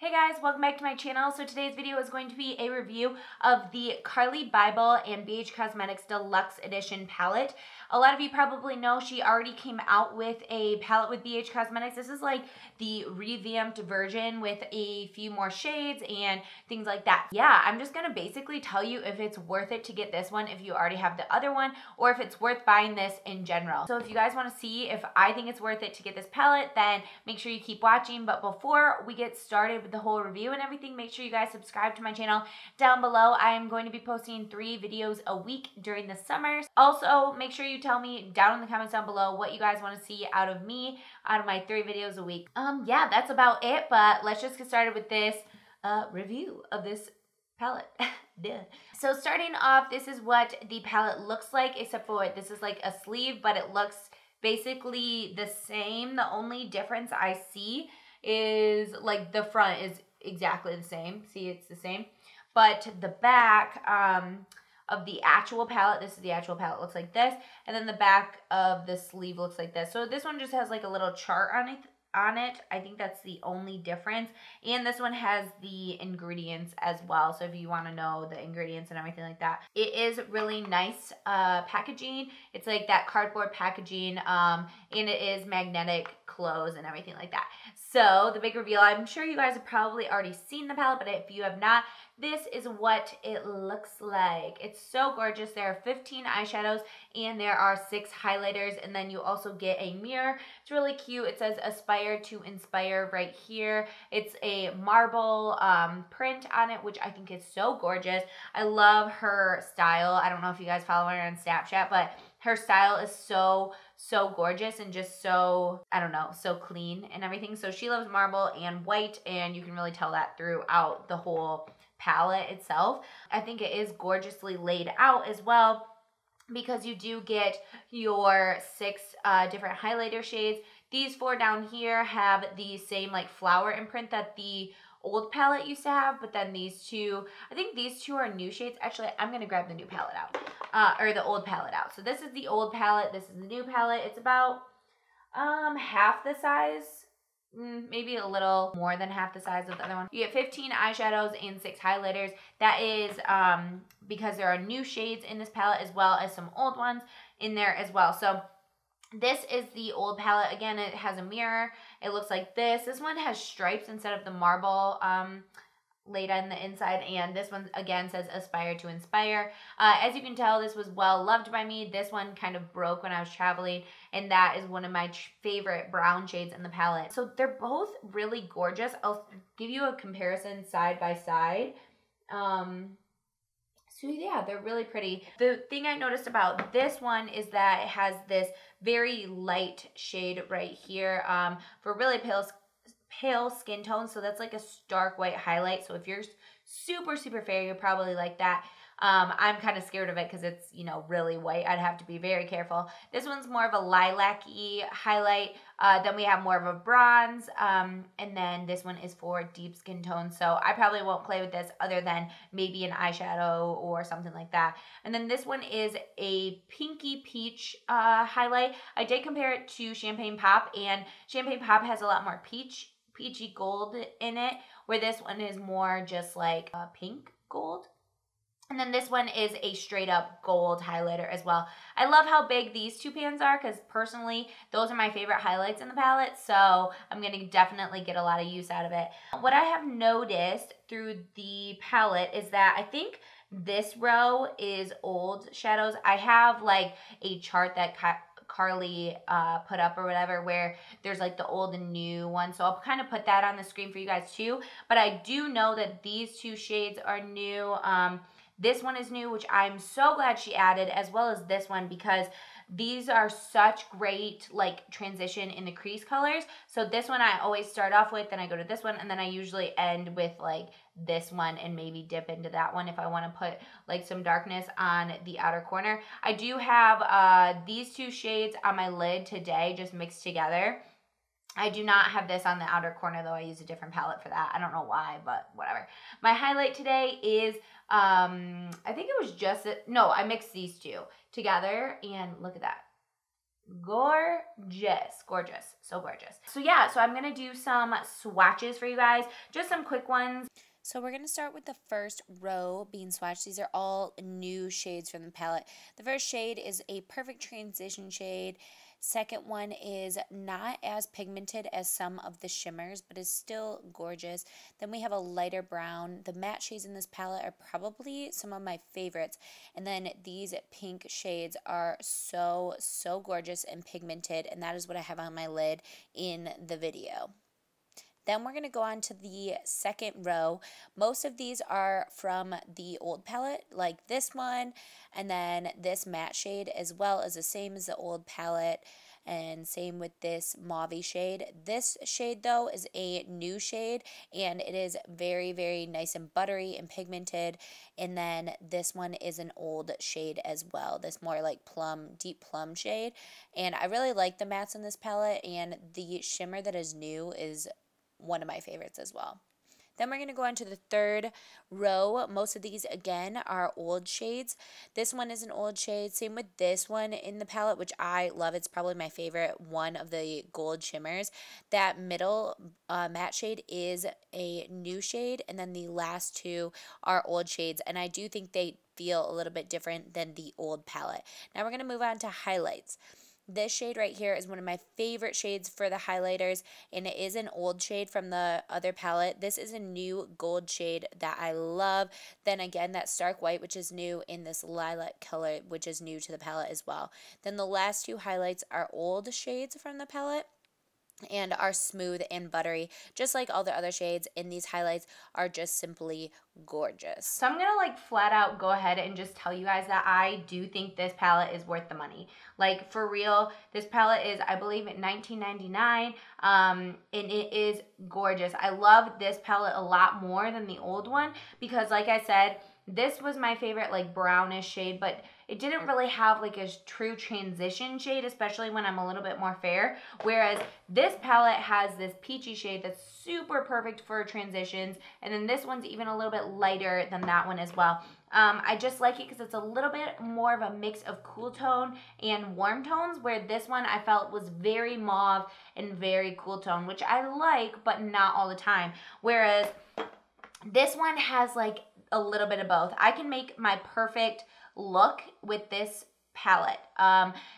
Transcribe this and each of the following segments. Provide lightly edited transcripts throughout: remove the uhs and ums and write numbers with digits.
Hey guys, welcome back to my channel. So today's video is going to be a review of the Carli Bybel and BH Cosmetics Deluxe Edition palette. A lot of you probably know she already came out with a palette with BH Cosmetics. This is like the revamped version with a few more shades and things like that. Yeah, I'm just gonna basically tell you if it's worth it to get this one if you already have the other one, or if it's worth buying this in general. So if you guys wanna see if I think it's worth it to get this palette, then make sure you keep watching. But before we get started with the whole review and everything, make sure you guys subscribe to my channel down below. I am going to be posting 3 videos a week during the summers. Also, make sure you tell me down in the comments down below what you guys want to see out of me, out of my 3 videos a week. Yeah, that's about it, but let's just get started with this review of this palette. Duh. So starting off, this is what the palette looks like, except for this is like a sleeve, but it looks basically the same. The only difference I see is like the front is exactly the same. See, it's the same. But the back of the actual palette, this is the actual palette, looks like this. And then the back of the sleeve looks like this. So this one just has like a little chart on it. I think that's the only difference. And this one has the ingredients as well. So if you want to know the ingredients and everything like that. It is really nice packaging. It's like that cardboard packaging, and it is magnetic close and everything like that. So the big reveal, I'm sure you guys have probably already seen the palette, but if you have not, this is what it looks like. It's so gorgeous. There are 15 eyeshadows and there are 6 highlighters, and then you also get a mirror. It's really cute. It says aspire to inspire right here. It's a marble print on it, which I think is so gorgeous. I love her style. I don't know if you guys follow her on Snapchat, but her style is so gorgeous and just so, I don't know, so clean and everything. So she loves marble and white, and you can really tell that throughout the whole palette itself. I think it is gorgeously laid out as well, because you do get your 6 different highlighter shades. These 4 down here have the same like flower imprint that the old palette used to have, but then these 2, I think these 2 are new shades. Actually, I'm gonna grab the new palette out, or the old palette out. So this is the old palette, this is the new palette. It's about half the size, maybe a little more than half the size of the other one. You get 15 eyeshadows and 6 highlighters. That is because there are new shades in this palette as well as some old ones in there as well. So this is the old palette. Again, it has a mirror. It looks like this. This one has stripes instead of the marble laid on the inside, and this one again says aspire to inspire. As you can tell, this was well loved by me. This one kind of broke when I was traveling, and that is one of my favorite brown shades in the palette. So they're both really gorgeous. I'll give you a comparison side by side. So yeah, they're really pretty. The thing I noticed about this one is that it has this very light shade right here for really pale skin tone. So that's like a stark white highlight. So if you're super fair, you'll probably like that. I'm kind of scared of it because it's, you know, really white. I'd have to be very careful. This one's more of a lilac-y highlight. Then we have more of a bronze. And then this one is for deep skin tone. So I probably won't play with this other than maybe an eyeshadow or something like that. And then this one is a pinky peach highlight. I did compare it to Champagne Pop, and Champagne Pop has a lot more peachy gold in it, where this one is more just like a pink gold. And then this one is a straight up gold highlighter as well. I love how big these 2 pans are, because personally, those are my favorite highlights in the palette. So I'm going to definitely get a lot of use out of it. What I have noticed through the palette is that I think this row is old shadows. I have like a chart that Carli put up or whatever, where there's like the old and new one. So I'll kind of put that on the screen for you guys too. But I do know that these 2 shades are new. This one is new, which I'm so glad she added, as well as this one, because these are such great like transition in the crease colors. So this one I always start off with, then I go to this one, and then I usually end with like this one and maybe dip into that one if I want to put like some darkness on the outer corner. I do have these 2 shades on my lid today, just mixed together. I do not have this on the outer corner though. I use a different palette for that. I don't know why, but whatever. My highlight today is, I think it was just, no, I mixed these 2 together, and look at that. gorgeous, gorgeous, so gorgeous. So yeah, so I'm gonna do some swatches for you guys, just some quick ones. So we're going to start with the first row being swatched. These are all new shades from the palette. The first shade is a perfect transition shade. Second one is not as pigmented as some of the shimmers, but is still gorgeous. Then we have a lighter brown. The matte shades in this palette are probably some of my favorites. And then these pink shades are so, so gorgeous and pigmented, and that is what I have on my lid in the video. Then we're going to go on to the second row. Most of these are from the old palette, like this one, and then this matte shade, as well as the same as the old palette, and same with this mauve shade. This shade, though, is a new shade, and it is very, very nice and buttery and pigmented. And then this one is an old shade as well, this more like plum, deep plum shade. And I really like the mattes in this palette, and the shimmer that is new is one of my favorites as well. Then we're going to go on to the third row. Most of these, again, are old shades. This one is an old shade. Same with this one in the palette, which I love. It's probably my favorite one of the gold shimmers. That middle matte shade is a new shade, and then the last two are old shades, and I do think they feel a little bit different than the old palette. Now we're going to move on to highlights. This shade right here is one of my favorite shades for the highlighters, and it is an old shade from the other palette. This is a new gold shade that I love. Then again, that stark white, which is new, in this lilac color, which is new to the palette as well. Then the last two highlights are old shades from the palette and are smooth and buttery, just like all the other shades, and these highlights are just simply gorgeous. So I'm gonna like flat out go ahead and just tell you guys that I do think this palette is worth the money. Like, for real, this palette is, I believe, at $19.99, and it is gorgeous. I love this palette a lot more than the old one because, like I said, this was my favorite, like, brownish shade, but it didn't really have like a true transition shade, especially when I'm a little bit more fair. Whereas this palette has this peachy shade that's super perfect for transitions, and then this one's even a little bit lighter than that one as well. I just like it because it's a little bit more of a mix of cool tone and warm tones, where this one I felt was very mauve and very cool tone, which I like, but not all the time. Whereas this one has like a little bit of both. I can make my perfect look with this palette.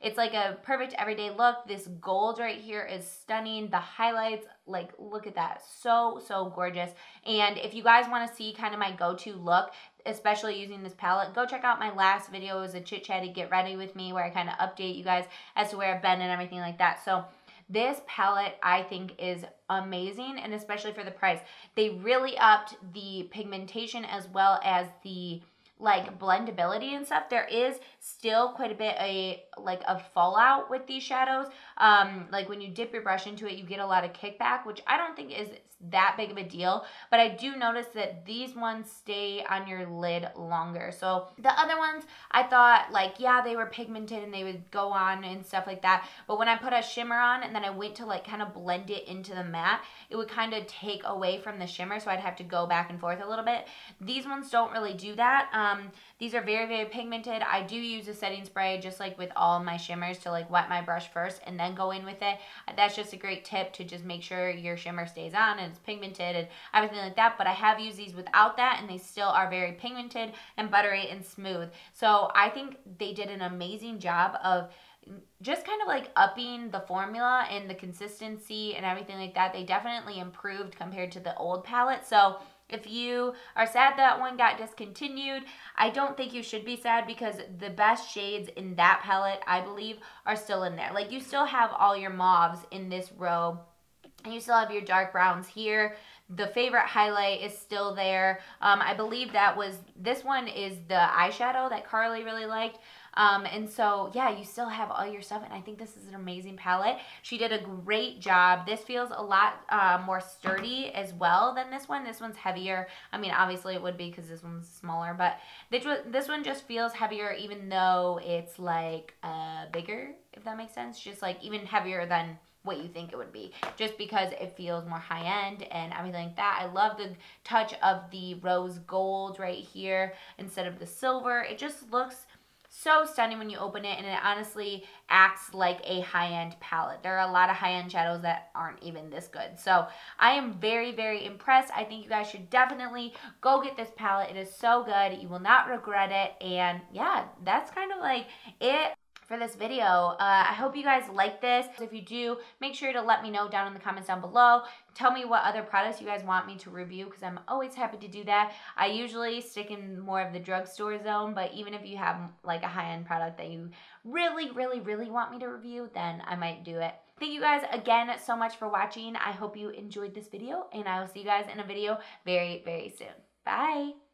It's like a perfect everyday look. This gold right here is stunning. The highlights, like, look at that. So, so gorgeous. And if you guys want to see kind of my go-to look, especially using this palette, go check out my last video. It was a chit chatty get ready with me where I kind of update you guys as to where I've been and everything like that. So this palette, I think, is amazing, and especially for the price. They really upped the pigmentation as well as the like blendability and stuff. There is still quite a bit of fallout with these shadows. Like when you dip your brush into it, you get a lot of kickback, which I don't think is that big of a deal, but I do notice that these ones stay on your lid longer. So the other ones, I thought, like, yeah, they were pigmented and they would go on and stuff like that, but when I put a shimmer on and then I went to like kind of blend it into the matte, it would kind of take away from the shimmer, so I'd have to go back and forth a little bit. These ones don't really do that. These are very, very pigmented. I do use a setting spray, just like with all my shimmers, to like wet my brush first and then go in with it. That's just a great tip to just make sure your shimmer stays on and it's pigmented and everything like that. But I have used these without that, and they still are very pigmented and buttery and smooth. So I think they did an amazing job of just kind of like upping the formula and the consistency and everything like that. They definitely improved compared to the old palette. So if you are sad that one got discontinued, I don't think you should be sad, because the best shades in that palette, I believe, are still in there. Like, you still have all your mauves in this row, and you still have your dark browns here. The favorite highlight is still there. I believe this one is the eyeshadow that Carli really liked. And so, yeah, you still have all your stuff, and I think this is an amazing palette. She did a great job. This feels a lot more sturdy as well than this one. This one's heavier. I mean, obviously it would be because this one's smaller, but this one just feels heavier, even though it's like bigger, if that makes sense. Just like even heavier than what you think it would be, just because it feels more high-end and everything like that. I love the touch of the rose gold right here instead of the silver. It just looks so stunning when you open it, and it honestly acts like a high-end palette. There are a lot of high-end shadows that aren't even this good. So I am very, very impressed. I think you guys should definitely go get this palette. It is so good. You will not regret it. And yeah, that's kind of like it for this video. I hope you guys like this. If you do, make sure to let me know down in the comments down below. Tell me what other products you guys want me to review, because I'm always happy to do that. I usually stick in more of the drugstore zone, but even if you have like a high-end product that you really, really, really want me to review, then I might do it. Thank you guys again so much for watching. I hope you enjoyed this video, and I will see you guys in a video very, very soon. Bye!